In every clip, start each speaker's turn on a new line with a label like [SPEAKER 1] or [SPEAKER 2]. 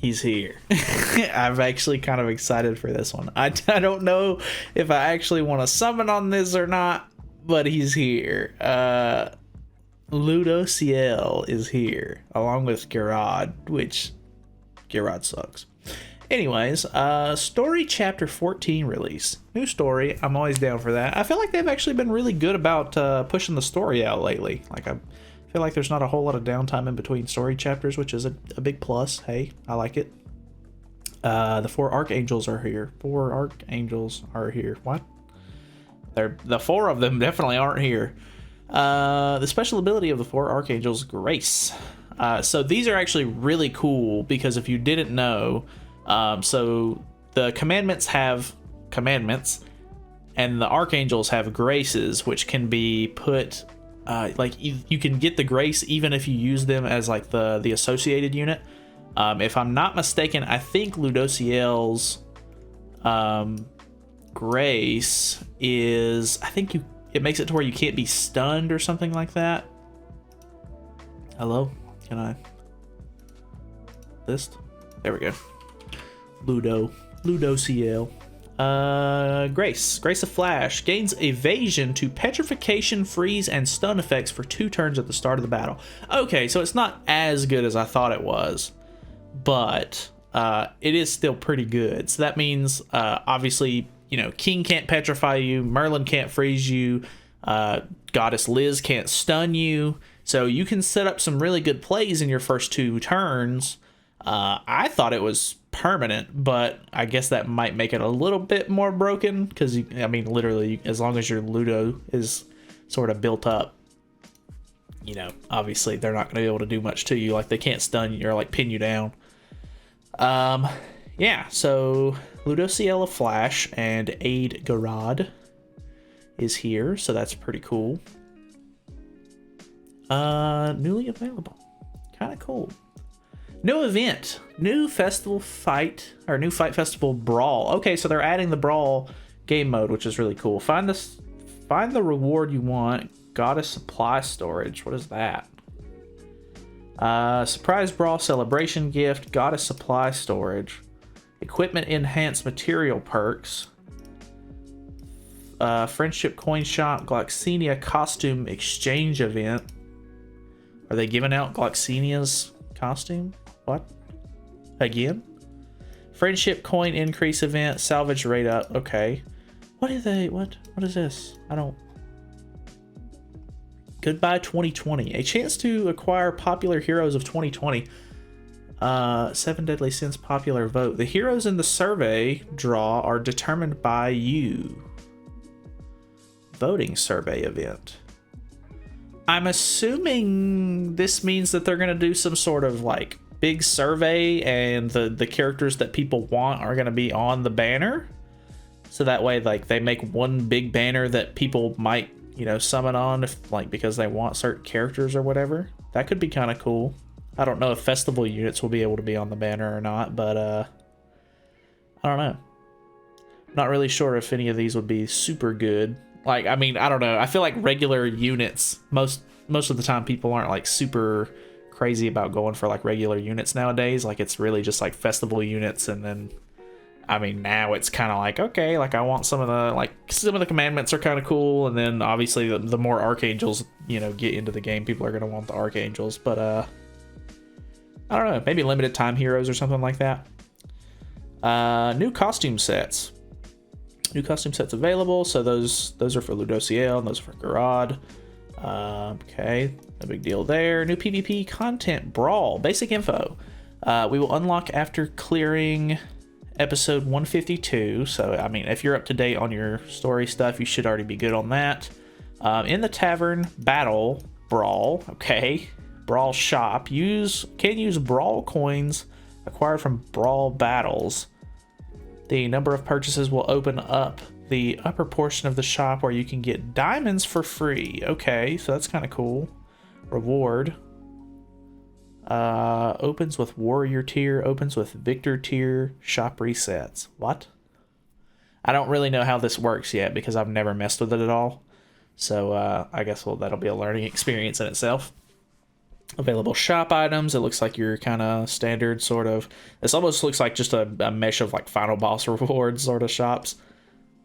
[SPEAKER 1] he's here. I'm actually kind of excited for this one. I don't know if I actually want to summon on this or not, but he's here. Ludo CL is here, along with Gerard, which Gerard sucks. Anyways, story chapter 14 release. New story. I'm always down for that. I feel like they've actually been really good about pushing the story out lately. Like, I feel like there's not a whole lot of downtime in between story chapters, which is a big plus. Hey, I like it. The 4 archangels are here. 4 archangels are here. What? The 4 of them definitely aren't here. The special ability of the 4 archangels, Grace. So these are actually really cool because if you didn't know, so the commandments have commandments and the archangels have graces, which can be put like you can get the grace even if you use them as like the associated unit. If I'm not mistaken, I think Ludociel's grace is, I think it makes it to where you can't be stunned or something like that. Hello? Can I list? There we go. Ludociel. Grace of Flash gains evasion to petrification, freeze, and stun effects for 2 turns at the start of the battle. Okay, so it's not as good as I thought it was, but it is still pretty good. So that means obviously, you know, King can't petrify you, Merlin can't freeze you, Goddess Liz can't stun you, so you can set up some really good plays in your first 2 turns. I thought it was permanent, but I guess that might make it a little bit more broken because, I mean, literally, as long as your Ludo is sort of built up, you know, obviously they're not going to be able to do much to you. Like, they can't stun you or, like, pin you down. Yeah, so Ludociel of Flash and Aid Garad is here, so that's pretty cool. Newly available. Kind of cool. New event, new festival fight, or new fight festival brawl. Okay, so they're adding the brawl game mode, which is really cool. Find the reward you want. Goddess supply storage. What is that? Surprise brawl celebration gift. Goddess supply storage. Equipment enhanced material perks. Friendship coin shop. Gloxinia costume exchange event. Are they giving out Gloxinia's costume? What? Again? Friendship coin increase event, salvage rate up. Okay. What is this? I don't. Goodbye 2020. A chance to acquire popular heroes of 2020. 7 Deadly Sins popular vote. The heroes in the survey draw are determined by you. Voting survey event. I'm assuming this means that they're going to do some sort of like big survey and the characters that people want are going to be on the banner. So that way, like, they make one big banner that people might, you know, summon on if, like, because they want certain characters or whatever. That could be kind of cool. I don't know if festival units will be able to be on the banner or not, but I don't know. Not really sure if any of these would be super good. Like, I mean, I don't know. I feel like regular units, most of the time people aren't like super crazy about going for like regular units nowadays. Like, it's really just like festival units, and then I mean, now it's kind of like, okay, like I want some of the commandments are kind of cool, and then obviously the more archangels, you know, get into the game, people are going to want the archangels, but I don't know, maybe limited time heroes or something like that. New costume sets. New costume sets available, so those are for Ludociel and those are for Garad. Okay, no big deal there. New PvP content brawl. Basic info. We will unlock after clearing episode 152. So, I mean, if you're up to date on your story stuff, you should already be good on that. In the tavern battle brawl. Okay, brawl shop. Can use brawl coins acquired from brawl battles. The number of purchases will open up the upper portion of the shop where you can get diamonds for free. Okay, so that's kind of cool. Reward. Opens with warrior tier, opens with victor tier, shop resets. What? I don't really know how this works yet because I've never messed with it at all. So I guess that'll be a learning experience in itself. Available shop items. It looks like your kind of standard sort of. This almost looks like just a mesh of like final boss rewards sort of shops,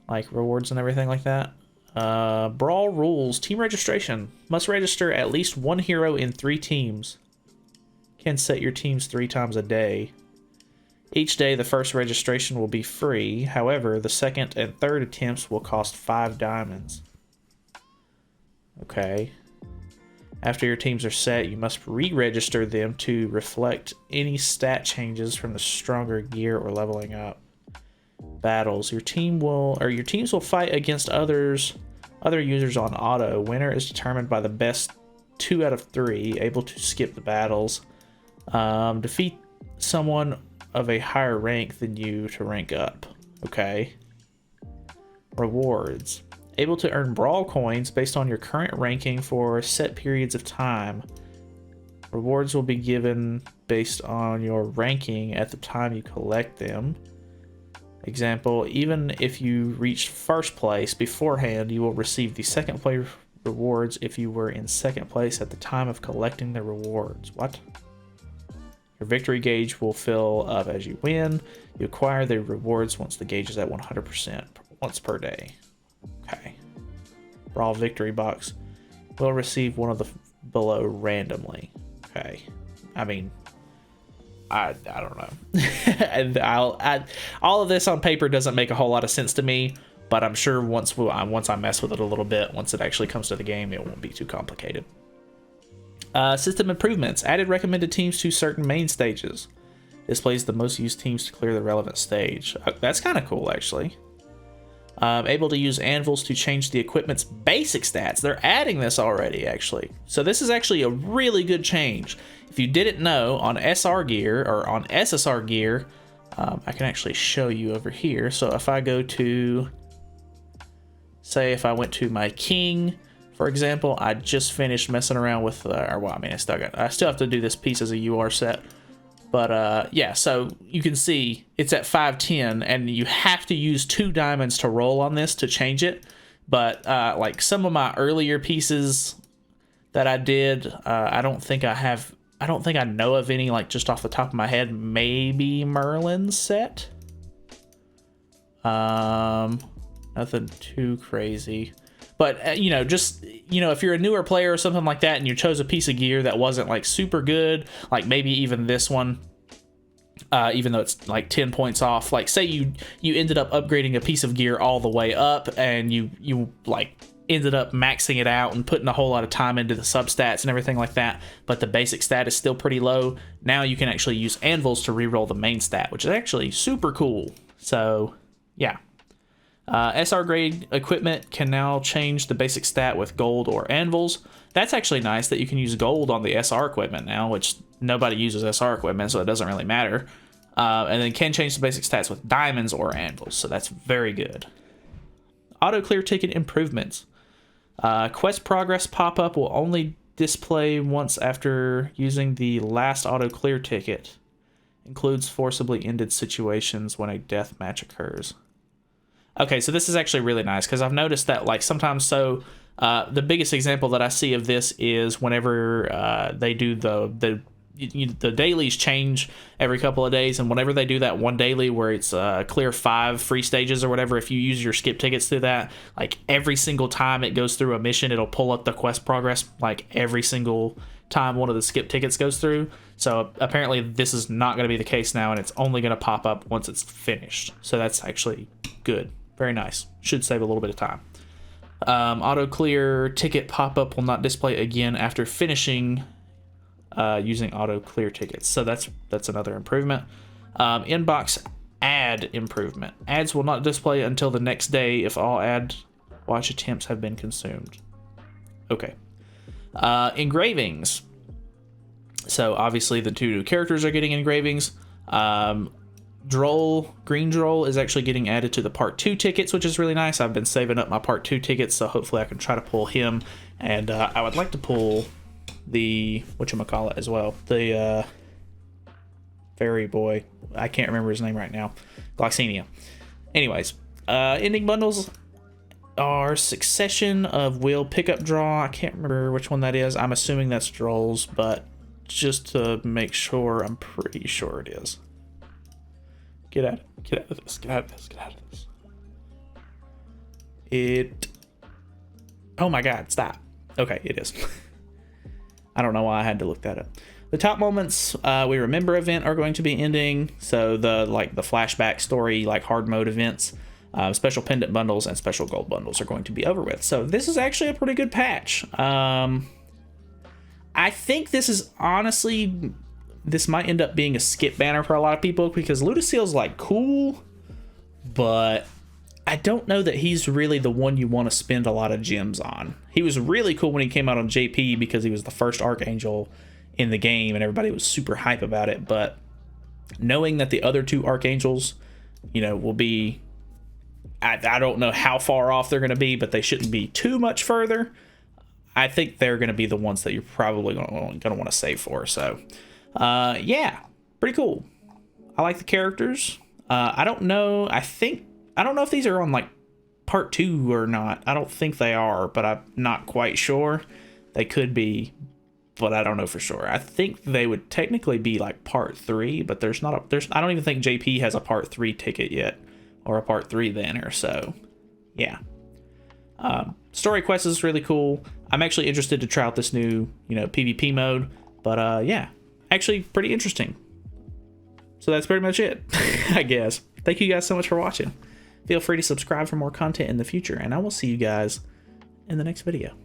[SPEAKER 1] like rewards and everything like that. Brawl rules. Team registration. Must register at least one hero in 3 teams. Can set your teams 3 times a day. Each day, the first registration will be free. However, the second and third attempts will cost 5 diamonds. Okay. After your teams are set, you must re-register them to reflect any stat changes from the stronger gear or leveling up. Battles. Your teams will fight against other users on auto. Winner is determined by the best 2 out of 3 able to skip the battles. Defeat someone of a higher rank than you to rank up. Okay. Rewards. Able to earn brawl coins based on your current ranking for set periods of time. Rewards will be given based on your ranking at the time you collect them. Example, even if you reached first place beforehand, you will receive the second place rewards if you were in second place at the time of collecting the rewards. What? Your victory gauge will fill up as you win. You acquire the rewards once the gauge is at 100% once per day. Okay. Brawl victory box will receive one of the below randomly. Okay. I mean, I don't know. And all of this on paper doesn't make a whole lot of sense to me, but I'm sure once I mess with it a little bit, once it actually comes to the game, it won't be too complicated. System improvements. Added recommended teams to certain main stages. Displays the most used teams to clear the relevant stage. That's kind of cool, actually. Able to use anvils to change the equipment's basic stats. They're adding this already, actually. So this is actually a really good change. If you didn't know, on SR gear, or on SSR gear, I can actually show you over here. So if I go to, say if I went to my king, for example, I just finished messing around with, well, I mean, I still have to do this piece as a UR set. But yeah, so you can see it's at 510, and you have to use 2 diamonds to roll on this to change it. But like some of my earlier pieces that I did, I don't think I know of any, like just off the top of my head. Maybe Merlin's set. Nothing too crazy. But, you know, just, you know, if you're a newer player or something like that and you chose a piece of gear that wasn't, like, super good, like maybe even this one, even though it's, like, 10 points off, like, say you ended up upgrading a piece of gear all the way up and you like, ended up maxing it out and putting a whole lot of time into the substats and everything like that, but the basic stat is still pretty low, now you can actually use anvils to reroll the main stat, which is actually super cool. So, yeah. SR grade equipment can now change the basic stat with gold or anvils. That's actually nice that you can use gold on the SR equipment now, which nobody uses SR equipment, so it doesn't really matter. And then can change the basic stats with diamonds or anvils, so that's very good. Auto clear ticket improvements. Quest progress pop-up will only display once after using the last auto clear ticket. Includes forcibly ended situations when a death match occurs. Okay, so this is actually really nice because I've noticed that, like, sometimes, so the biggest example that I see of this is whenever they do the dailies change every couple of days, and whenever they do that one daily where it's clear 5 free stages or whatever, if you use your skip tickets through that, like every single time it goes through a mission, it'll pull up the quest progress like every single time one of the skip tickets goes through. So apparently this is not going to be the case now, and it's only going to pop up once it's finished. So that's actually good. Very nice. Should save a little bit of time. Auto clear ticket pop-up will not display again after finishing using auto clear tickets. So that's another improvement. Inbox ad improvement. Ads will not display until the next day if all ad watch attempts have been consumed. Okay. Engravings. So obviously the 2 new characters are getting engravings. Green Droll is actually getting added to the Part 2 tickets, which is really nice. I've been saving up my Part 2 tickets, so hopefully I can try to pull him. And I would like to pull the, whatchamacallit as well, the fairy boy. I can't remember his name right now. Gloxenia. Anyways, ending bundles are Succession of Will Pickup Draw. I can't remember which one that is. I'm assuming that's Droll's, but just to make sure. I'm pretty sure it is. Get out of this, get out of this, get out of this. Oh my god, stop. Okay, it is. I don't know why I had to look that up. The top moments we remember event are going to be ending. So the flashback story, like hard mode events, special pendant bundles and special gold bundles are going to be over with. So this is actually a pretty good patch. I think this is honestly, this might end up being a skip banner for a lot of people because Ludoseal's like cool, but I don't know that he's really the one you want to spend a lot of gems on. He was really cool when he came out on JP because he was the first Archangel in the game and everybody was super hype about it. But knowing that the other two Archangels, you know, will be, I don't know how far off they're going to be, but they shouldn't be too much further. I think they're going to be the ones that you're probably going to want to save for. So, yeah, pretty cool. I like the characters. I don't know. I don't know if these are on like part 2 or not. I don't think they are, but I'm not quite sure. They could be, but I don't know for sure. I think they would technically be like part 3, but I don't even think JP has a part 3 ticket yet or a part 3 banner. So yeah. Story quest is really cool. I'm actually interested to try out this new, PvP mode, but yeah, actually pretty interesting. So that's pretty much it, I guess. Thank you guys so much for watching. Feel free to subscribe for more content in the future, and I will see you guys in the next video.